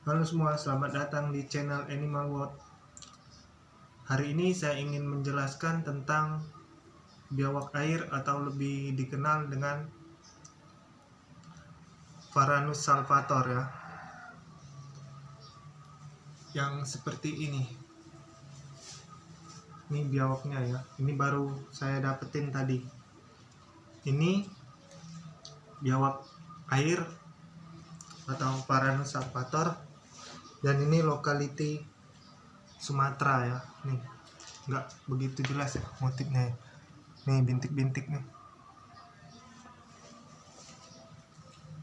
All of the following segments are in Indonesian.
Halo semua, selamat datang di channel Animal World. Hari ini saya ingin menjelaskan tentang biawak air atau lebih dikenal dengan Varanus salvator ya. Yang seperti ini. Ini biawaknya ya. Ini baru saya dapetin tadi. Ini biawak air atau Varanus salvator, dan ini lokality Sumatera ya. Nih, nggak begitu jelas ya motifnya ya. Nih bintik-bintik nih.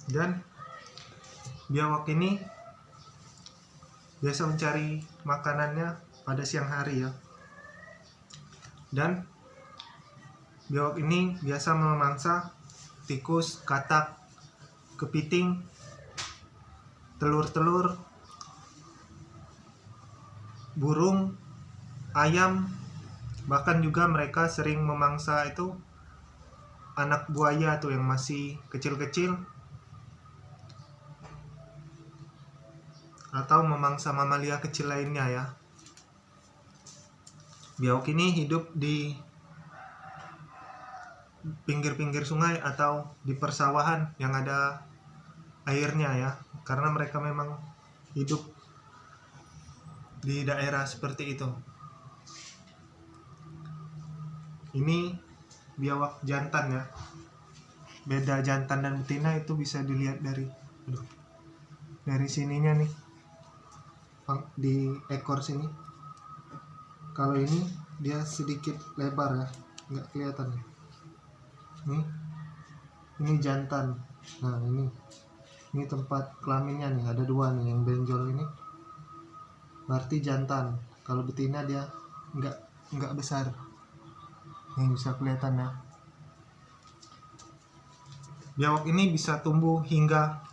Dan biawak ini biasa mencari makanannya pada siang hari ya. Dan biawak ini biasa memangsa tikus, katak, kepiting, telur-telur, burung, ayam, bahkan juga mereka sering memangsa itu anak buaya tuh yang masih kecil-kecil, atau memangsa mamalia kecil lainnya ya. Biawak ini hidup di pinggir-pinggir sungai atau di persawahan yang ada airnya ya, karena mereka memang hidup di daerah seperti itu. Ini biawak jantan ya. Beda jantan dan betina itu bisa dilihat dari sininya nih, di ekor sini. Kalau ini dia sedikit lebar ya, nggak kelihatan nih. Ini jantan. Nah ini tempat kelaminnya nih, ada dua nih yang benjol ini. Berarti jantan. Kalau betina dia nggak besar. Ini bisa kelihatan ya. Biawak ini bisa tumbuh hingga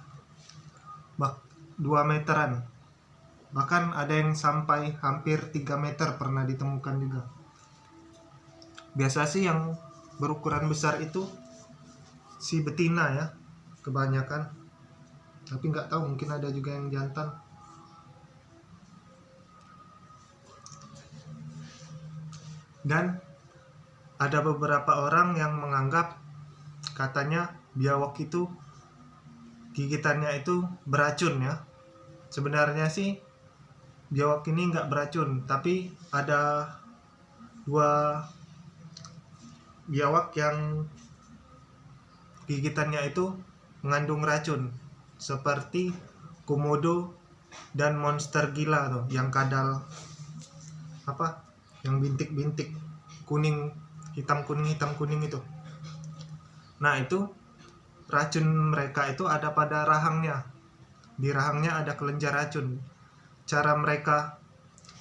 2 meteran. Bahkan ada yang sampai hampir 3 meter pernah ditemukan juga. Biasa sih yang berukuran besar itu si betina ya, kebanyakan. Tapi nggak tahu, mungkin ada juga yang jantan. Dan ada beberapa orang yang menganggap katanya biawak itu gigitannya itu beracun ya. Sebenarnya sih biawak ini nggak beracun, tapi ada 2 biawak yang gigitannya itu mengandung racun, seperti komodo dan monster gila tuh, yang kadal yang bintik-bintik kuning, hitam kuning itu. Nah, itu racun mereka itu ada pada rahangnya. Di rahangnya ada kelenjar racun. Cara mereka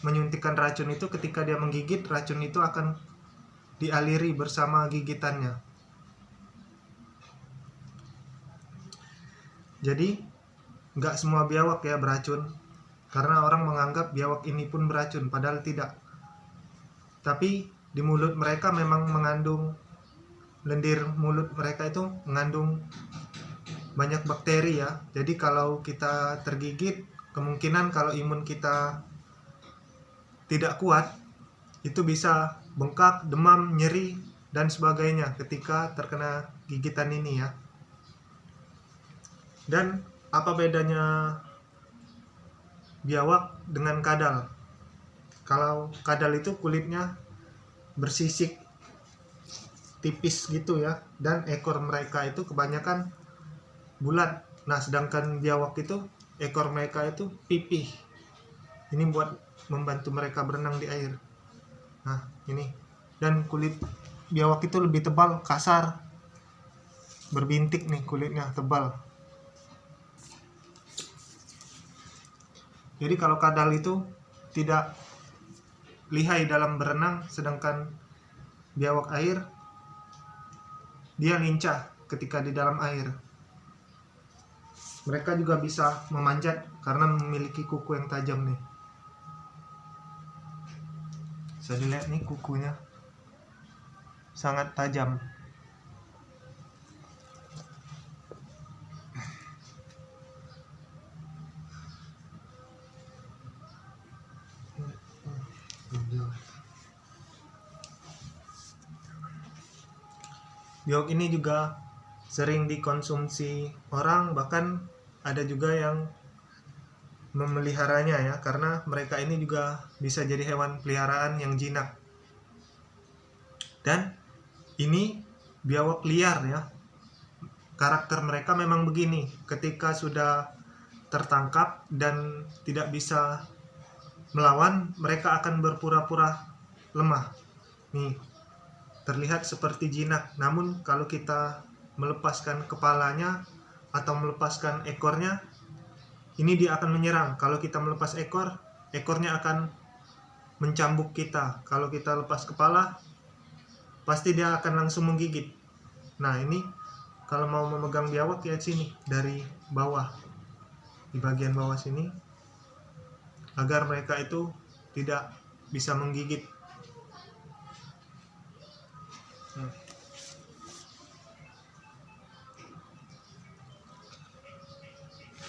menyuntikkan racun itu, ketika dia menggigit, racun itu akan dialiri bersama gigitannya. Jadi nggak semua biawak ya beracun, karena orang menganggap biawak ini pun beracun, padahal tidak. Tapi di mulut mereka memang mengandung, lendir mulut mereka itu mengandung banyak bakteri ya. Jadi kalau kita tergigit, kemungkinan kalau imun kita tidak kuat, itu bisa bengkak, demam, nyeri, dan sebagainya ketika terkena gigitan ini ya. Dan apa bedanya biawak dengan kadal? Kalau kadal itu kulitnya bersisik tipis gitu ya, dan ekor mereka itu kebanyakan bulat. Nah, sedangkan biawak itu ekor mereka itu pipih. Ini buat membantu mereka berenang di air. Nah, ini. Dan kulit biawak itu lebih tebal, kasar, berbintik nih, kulitnya tebal. Jadi kalau kadal itu tidak lihai dalam berenang, sedangkan biawak air dia lincah ketika di dalam air. Mereka juga bisa memanjat karena memiliki kuku yang tajam nih. Bisa dilihat nih, kukunya sangat tajam. biawak ini juga sering dikonsumsi orang, bahkan ada juga yang memeliharanya ya, karena mereka ini juga bisa jadi hewan peliharaan yang jinak. Dan ini biawak liar ya. Karakter mereka memang begini, ketika sudah tertangkap dan tidak bisa melawan, mereka akan berpura-pura lemah. Nih, terlihat seperti jinak, namun kalau kita melepaskan kepalanya atau melepaskan ekornya, ini dia akan menyerang. Kalau kita melepas ekor, ekornya akan mencambuk kita. Kalau kita lepas kepala, pasti dia akan langsung menggigit. Nah, ini kalau mau memegang biawak ya sini, dari bawah, di bagian bawah sini, agar mereka itu tidak bisa menggigit.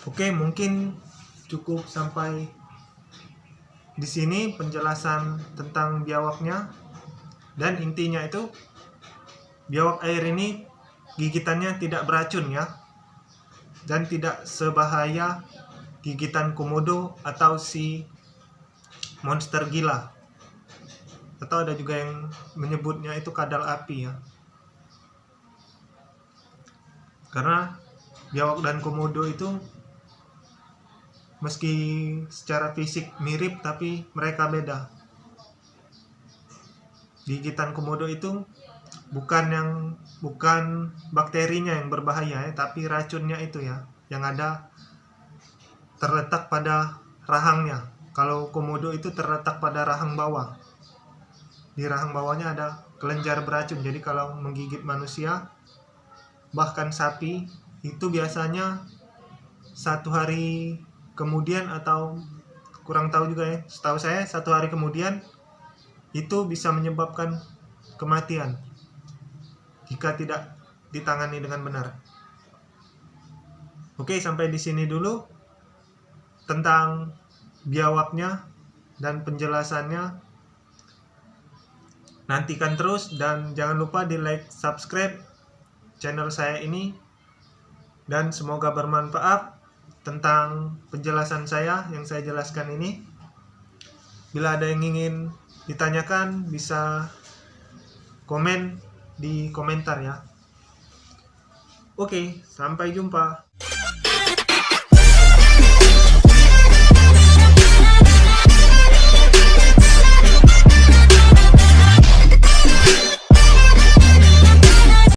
Oke, mungkin cukup sampai di sini penjelasan tentang biawaknya. Dan intinya itu, biawak air ini gigitannya tidak beracun ya, dan tidak sebahaya gigitan komodo atau si monster gila, atau ada juga yang menyebutnya itu kadal api ya. Karena biawak dan komodo itu meski secara fisik mirip, tapi mereka beda. Gigitan komodo itu bukan bakterinya yang berbahaya ya, tapi racunnya itu ya, yang ada terletak pada rahangnya. Kalau komodo itu terletak pada rahang bawah. Di rahang bawahnya ada kelenjar beracun. Jadi kalau menggigit manusia, bahkan sapi, itu biasanya 1 hari kemudian, atau kurang tahu juga ya, setahu saya 1 hari kemudian itu bisa menyebabkan kematian jika tidak ditangani dengan benar. Oke, sampai di sini dulu tentang biawaknya dan penjelasannya. Nantikan terus, dan jangan lupa di like, subscribe channel saya ini, dan semoga bermanfaat tentang penjelasan saya yang saya jelaskan ini. Bila ada yang ingin ditanyakan, bisa komen di komentar ya. Oke, sampai jumpa.